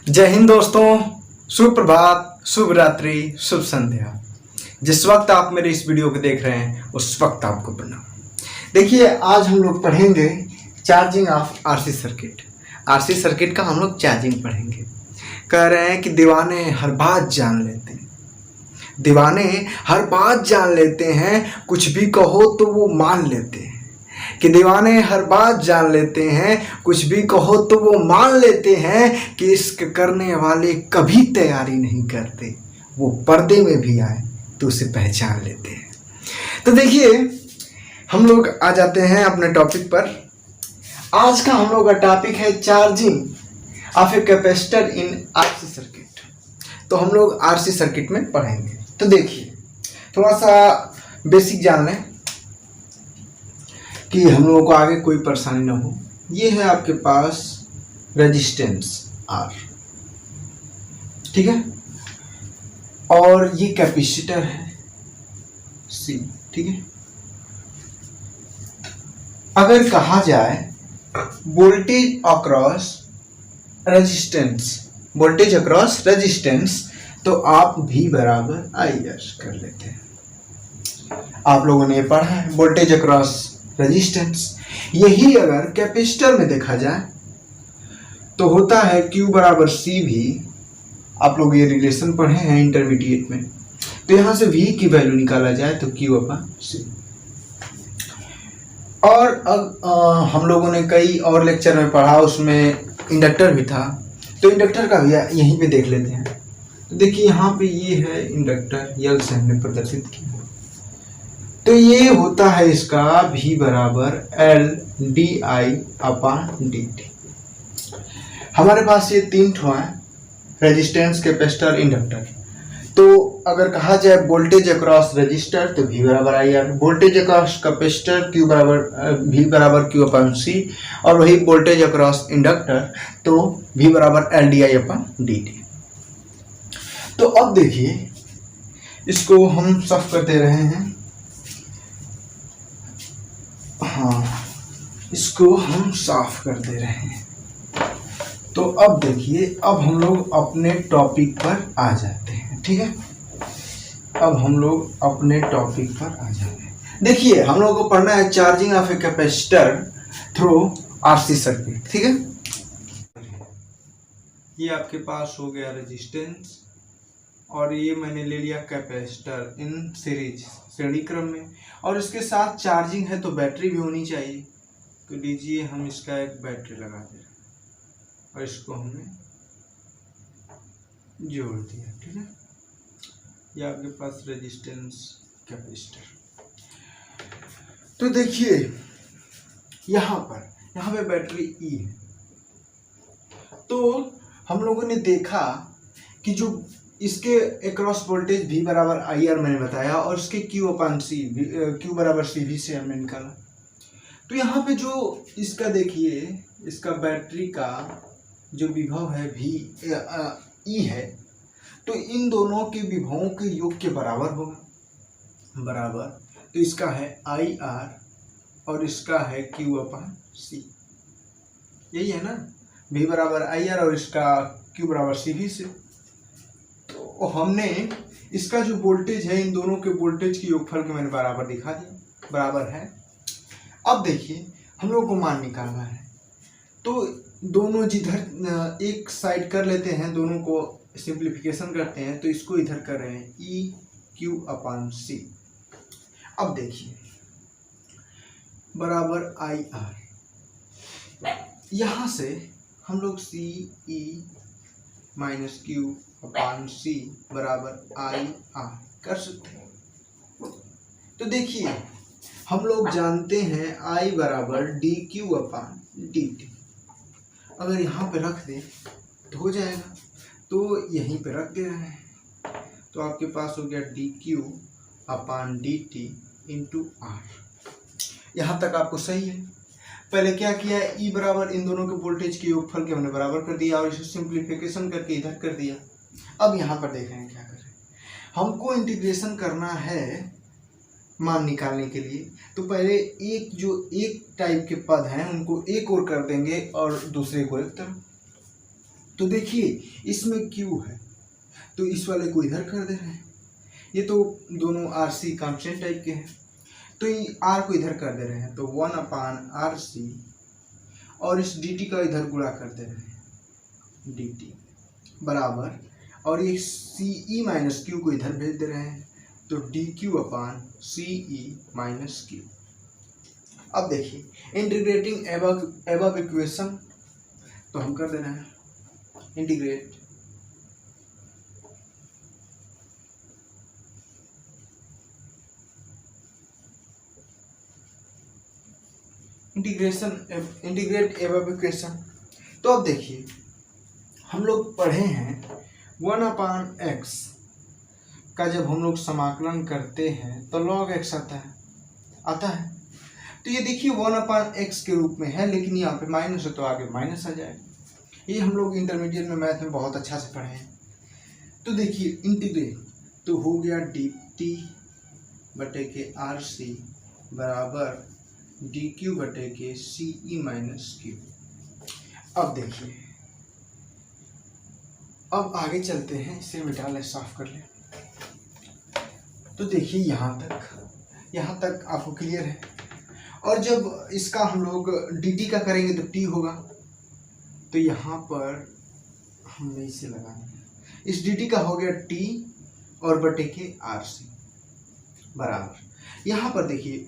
जय हिंद दोस्तों, शुभ प्रभात, शुभ रात्रि, शुभ संध्या। जिस वक्त आप मेरे इस वीडियो को देख रहे हैं उस वक्त आपको प्रणाम। देखिए, आज हम लोग पढ़ेंगे charging of RC circuit. RC circuit का हम लोग चार्जिंग पढ़ेंगे। कह रहे हैं कि दीवाने हर बात जान लेते हैं, दीवाने हर बात जान लेते हैं, कुछ भी कहो तो वो मान लेते हैं। कि दीवाने हर बात जान लेते हैं, कुछ भी कहो तो वो मान लेते हैं। कि इश्क करने वाले कभी तैयारी नहीं करते, वो पर्दे में भी आए तो उसे पहचान लेते हैं। तो देखिए, हम लोग आ जाते हैं अपने टॉपिक पर। आज का हम लोग का टॉपिक है charging of a capacitor in RC circuit. तो हम लोग आरसी सर्किट में पढ़ेंगे। तो देखिए, थोड़ा सा बेसिक जान लें कि हम लोगों को आगे कोई परेशानी ना हो। ये है आपके पास रेजिस्टेंस आर, ठीक है, और ये कैपेसिटर है सी, ठीक है। अगर कहा जाए voltage across resistance, voltage across resistance, तो आप V बराबर IR कर लेते हैं। आप लोगों ने पढ़ा है वोल्टेज अक्रॉस रेजिस्टेंस। यही अगर कैपेसिटर में देखा जाए तो होता है Q बराबर CV। आप लोग ये रिलेशन पढ़े हैं इंटरमीडिएट में। तो यहां से V की वैल्यू निकाला जाए तो Q अपन C। और अब हम लोगों ने कई और लेक्चर में पढ़ा, उसमें इंडक्टर भी था, तो इंडक्टर का भी यहीं पे देख लेते हैं। तो देखिए, यहाँ पे ये है इंडक्टर, यल से हमने प्रदर्शित किया। तो ये होता है इसका V बराबर LdI/dt। हमारे पास ये तीन ठो है, रेजिस्टेंस, कैपेसिटर, इंडक्टर। तो अगर कहा जाए वोल्टेज अक्रॉस रेजिस्टर तो V बराबर IR, voltage across capacitor V बराबर Q/C, और वही वोल्टेज अक्रॉस इंडक्टर तो V बराबर LdI/dt। तो अब देखिए, इसको हम साफ कर दे रहे हैं। हाँ, इसको हम साफ कर दे रहे हैं। तो अब देखिए, अब हम लोग अपने टॉपिक पर आ जाते हैं, ठीक है। अब हम लोग अपने टॉपिक पर आ जाते हैं। देखिए, हम लोगों को पढ़ना है charging of a capacitor through RC circuit, ठीक है। ये आपके पास हो गया रेजिस्टेंस, और ये मैंने ले लिया कैपेसिटर इन सीरीज, श्रेणी क्रम में। और इसके साथ चार्जिंग है तो बैटरी भी होनी चाहिए। तो लीजिए, हम इसका एक बैटरी लगा दे रहे हैं और इसको हमने जोड़ दिया, ठीक है। ये आपके पास रेजिस्टेंस, कैपेसिटर। तो देखिए, यहाँ पे बैटरी E है। तो हम लोगों ने देखा कि जो इसके अक्रॉस वोल्टेज V बराबर IR मैंने बताया, और उसके Q बराबर CV से हमने निकाला। तो यहाँ पे जो इसका देखिए, इसका बैटरी का जो विभव है E है, तो इन दोनों के विभवों के योग के बराबर होगा, बराबर। तो इसका है IR और इसका है Q/C। यही है ना, V बराबर IR और इसका Q बराबर CV से। तो हमने इसका जो वोल्टेज है, इन दोनों के वोल्टेज के योगफल को मैंने बराबर दिखा दिया, बराबर है। अब देखिए, हम लोग को मान निकालना है। तो दोनों जिधर एक साइड कर लेते हैं, दोनों को सिंप्लीफिकेशन करते हैं, तो इसको इधर कर रहे हैं EQ/C। अब देखिए, बराबर IR, यहां से हम लोग CE - Q/C बराबर IR कर सकते हैं। तो देखिए, हम लोग जानते हैं I बराबर dQ/dt। अगर यहाँ पे रख दे तो हो जाएगा, तो यहीं पे रख दे रहे हैं। तो आपके पास हो गया dQ/dt × R। यहाँ तक आपको सही है। पहले क्या किया, E बराबर इन दोनों के वोल्टेज के योगफल के हमने बराबर कर दिया, और इसे सिंप्लीफिकेशन करके इधर कर दिया। अब यहाँ पर देख रहे हैं क्या करें, हमको इंटीग्रेशन करना है मान निकालने के लिए। तो पहले एक टाइप के पद हैं उनको एक ओर कर देंगे और दूसरे को एक तरफ। तो देखिए इसमें Q है तो इस वाले को इधर कर दे रहे हैं, ये तो दोनों RC कांस्टेंट टाइप के हैं, तो ये R को इधर कर दे रहे हैं, तो 1/RC और इस dt का इधर गुणा कर दे रहे हैं dt बराबर, और ये CE माइनस Q को इधर भेज दे रहे हैं, तो dQ/CE माइनस Q। अब देखिए इंटीग्रेटिंग एबव इक्वेशन, तो हम कर दे रहे हैं इंटीग्रेट इंटीग्रेट एबव इक्वेशन। तो अब देखिए हम लोग पढ़े हैं 1/x का जब हम लोग समाकलन करते हैं तो log x आता है। तो ये देखिए 1/x के रूप में है, लेकिन यहाँ पे माइनस है तो आगे माइनस आ जाएगा। ये हम लोग इंटरमीडिएट में मैथ में बहुत अच्छा से पढ़े हैं। तो देखिए इंटीग्रेट तो हो गया dt बटे के RC बराबर dQ बटे के CE माइनस Q। अब देखिए अब आगे चलते हैं, इसे मिटा ले, साफ कर ले। तो देखिए यहाँ तक आपको क्लियर है, और जब इसका हम लोग dt का करेंगे तो t होगा, तो यहाँ पर हमने इसे लगाना है, इस dt का हो गया t और बटे के RC बराबर, यहाँ पर देखिए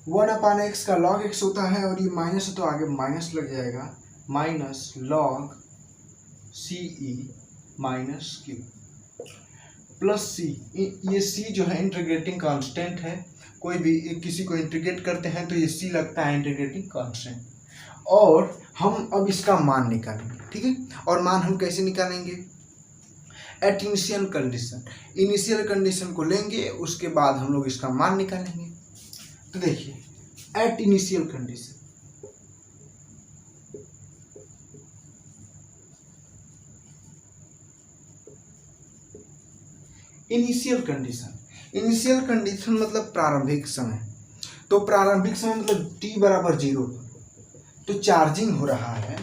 1/x का log x होता है और ये माइनस है तो आगे माइनस लग जाएगा, minus log CE minus Q plus C। ये C जो है इंटीग्रेटिंग कांस्टेंट है, कोई भी किसी को इंटीग्रेट करते हैं तो ये C लगता है इंटीग्रेटिंग कांस्टेंट, और हम अब इसका मान निकालेंगे, ठीक है। और मान हम कैसे निकालेंगे, एट इनिशियल कंडीशन को लेंगे, उसके बाद हम लोग इसका मान निकालेंगे। तो देखिए at initial condition, initial condition मतलब प्रारंभिक समय। तो प्रारंभिक समय मतलब t बराबर 0 तो चार्जिंग हो रहा है।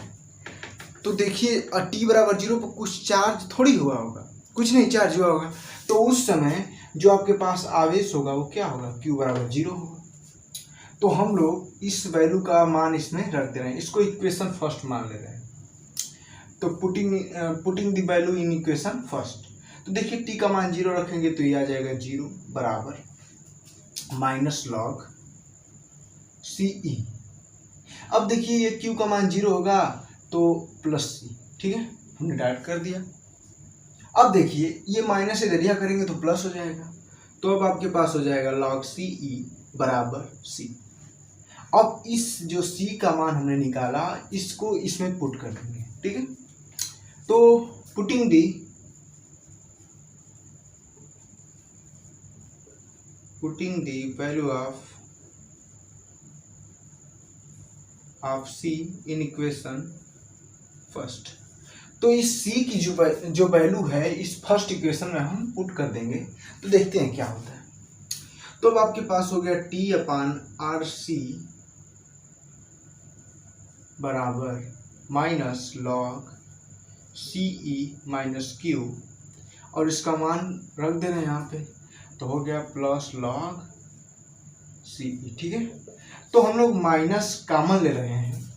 तो देखिए t बराबर 0 पर कुछ चार्ज थोड़ी हुआ होगा, कुछ नहीं चार्ज हुआ होगा, तो उस समय जो आपके पास आवेश होगा वो क्या होगा, q बराबर 0 होगा। तो हम लोग इस वैल्यू का मान इसमें रख दे रहे हैं, इसको इक्वेशन फर्स्ट मान ले रहे हैं। तो putting the value in equation first, तो देखिए t का मान 0 रखेंगे तो ये आ जाएगा 0 बराबर माइनस लॉग CE। अब देखिए ये q का मान 0 होगा तो प्लस C, ठीक है, हमने डायरेक्ट कर दिया। अब देखिए ये माइनस इधर यह करेंगे तो प्लस हो जाएगा, तो अब आपके पास हो जाएगा log CE बराबर C। अब इस जो C का मान हमने निकाला इसको इसमें पुट कर देंगे, ठीक है। तो putting the value of C in equation first, तो इस C की जो वैल्यू है इस फर्स्ट इक्वेशन में हम पुट कर देंगे, तो देखते हैं क्या होता है। तो अब आपके पास हो गया t/RC बराबर minus log CE minus Q, और इसका मान रख दे रहे हैं यहाँ पे, तो हो गया प्लस लॉग CE, ठीक है। तो हम लोग माइनस कॉमन ले रहे हैं,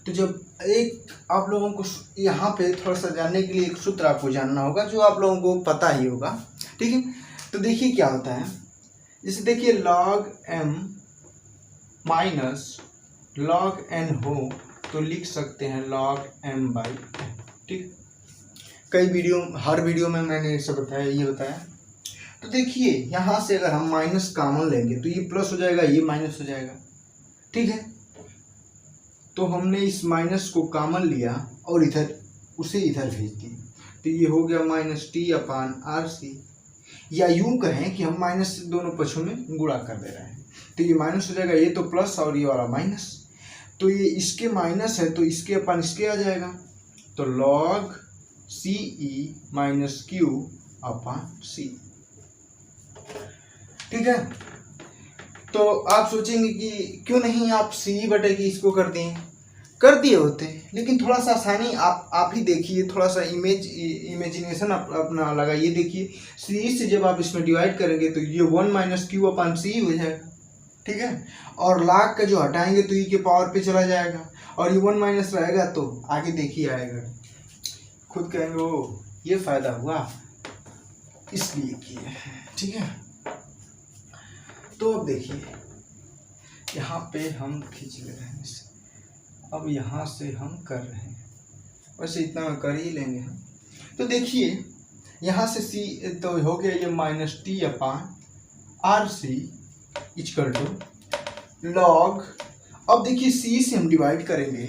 तो जब एक आप लोगों को यहाँ पे थोड़ा सा जानने के लिए एक सूत्र आपको जानना होगा जो आप लोगों को पता ही होगा, ठीक है। तो देखिए क्या होता है, जैसे देखिए log m minus log n हो तो लिख सकते हैं log m/n, ठीक। हर वीडियो में मैंने ये सब बताया, ये बताया। तो देखिए यहाँ से अगर हम माइनस कॉमन लेंगे तो ये प्लस हो जाएगा, ये माइनस हो जाएगा, ठीक है। तो हमने इस माइनस को कॉमन लिया और उसे इधर भेज दिया, तो ये हो गया माइनस t/RC, या यूं कहें कि हम माइनस से दोनों पक्षों में गुणा कर दे रहे हैं, तो ये माइनस हो जाएगा, ये तो प्लस और ये वाला माइनस, तो ये इसके माइनस है तो इसके अपन इसके आ जाएगा, तो log CE माइनस Q/C, ठीक है। तो आप सोचेंगे कि क्यों नहीं आप CE बटे की इसको कर दें, कर दिए होते, लेकिन थोड़ा सा आसानी आप ही देखिए, थोड़ा सा इमेजिनेशन अपना लगाइए। देखिए सी से जब आप इसमें डिवाइड करेंगे तो ये 1 माइनस क्यू अपॉन सी हो जाएगा, ठीक है। और log का जो हटाएंगे तो ई के पावर पे चला जाएगा, और ये 1 माइनस रहेगा तो आगे देखिए आएगा, खुद कहेंगे ओ ये फायदा हुआ इसलिए किए, ठीक है। तो अब देखिए यहाँ पे हम खींच ले रहे हैं इसे, अब यहाँ से हम कर रहे हैं, वैसे इतना कर ही लेंगे हम। तो देखिए यहाँ से सी तो हो गया ये minus T upon R C equal to log, अब देखिए सी से हम डिवाइड करेंगे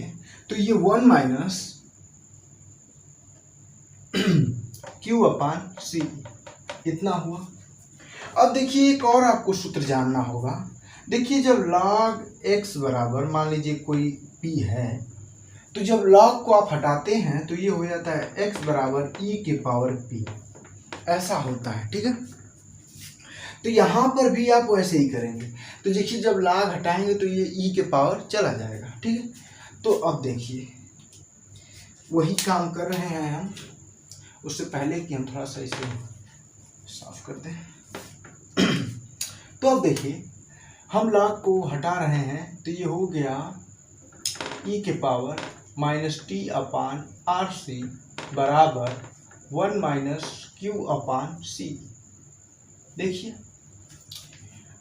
तो ये 1 माइनस क्यू अपान सी इतना हुआ। अब देखिए एक और आपको सूत्र जानना होगा। देखिए जब log x बराबर मान लीजिए कोई p है, तो जब log को आप हटाते हैं तो ये हो जाता है x बराबर e के पावर p, ऐसा होता है, ठीक है। तो यहाँ पर भी आप वैसे ही करेंगे। तो देखिए जब log हटाएंगे तो ये e के पावर चला जाएगा, ठीक है। तो अब देखिए वही काम कर रहे हैं हम, उससे पहले कि हम थोड़ा सा इसे साफ कर दें। तो अब देखिए हम log को हटा रहे हैं तो ये हो गया e के power minus T upon R सी बराबर 1 माइनस क्यू अपान सी। देखिए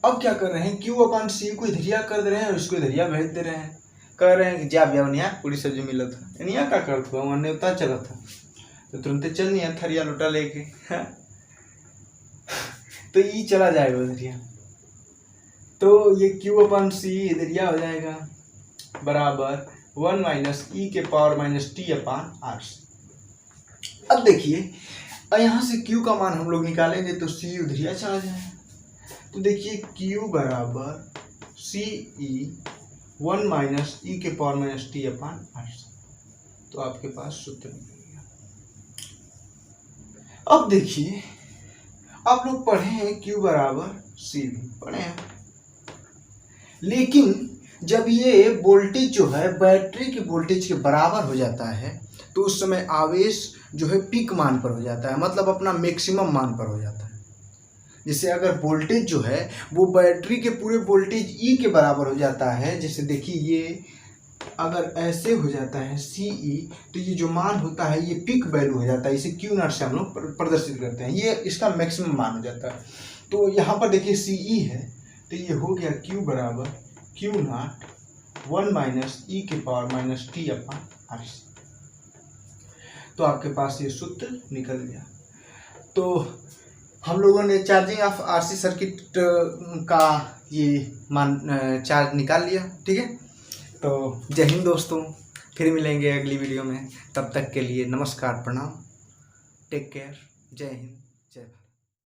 अब क्या कर रहे हैं, क्यू अपान सी को इधरिया कर दे रहे हैं और इसको इधरिया भेज दे रहे हैं, कह रहे हैं कि जा ब्यावनिया पूरी सब्जी मिला था, इनिया का करत हुआ वहाँ उतना चला था तो तुरंत चल नहीं थरिया लोटा लेके तो ई चला जाएगा इधरिया, तो ये क्यू अपान सी इधरिया हो जाएगा बराबर 1 माइनस ई के power minus T upon R सी। अब देखिए यहाँ से क्यू का मान हम लोग निकालेंगे तो सी उधरिया चला जाएगा, तो देखिए क्यू बराबर सी ई 1 माइनस ई के power minus T upon R सी, तो आपके पास सूत्र निकल गया। अब देखिए आप लोग पढ़े हैं क्यू बराबर सी भी पढ़े हैं, लेकिन जब ये वोल्टेज जो है बैटरी के वोल्टेज के बराबर हो जाता है तो उस समय आवेश जो है पीक मान पर हो जाता है, मतलब अपना मैक्सिमम मान पर हो जाता है। जैसे अगर वोल्टेज जो है वो बैटरी के पूरे वोल्टेज ई के बराबर हो जाता है, जैसे देखिए ये अगर ऐसे हो जाता है सी ई, तो ये जो मान होता है ये पीक वैल्यू हो जाता है, इसे क्यू नॉट से हम लोग प्रदर्शित करते हैं, ये इसका मैक्सिमम मान हो जाता है। तो यहाँ पर देखिए सी ई है तो ये हो गया क्यू बराबर क्यू नॉट 1 माइनस ई के power minus T upon R सी, तो आपके पास ये सूत्र निकल गया। तो हम लोगों ने चार्जिंग ऑफ आरसी सर्किट का ये मान चार्ज निकाल लिया, ठीक है। तो जय हिंद दोस्तों, फिर मिलेंगे अगली वीडियो में, तब तक के लिए नमस्कार प्रणाम, टेक केयर, जय हिंद।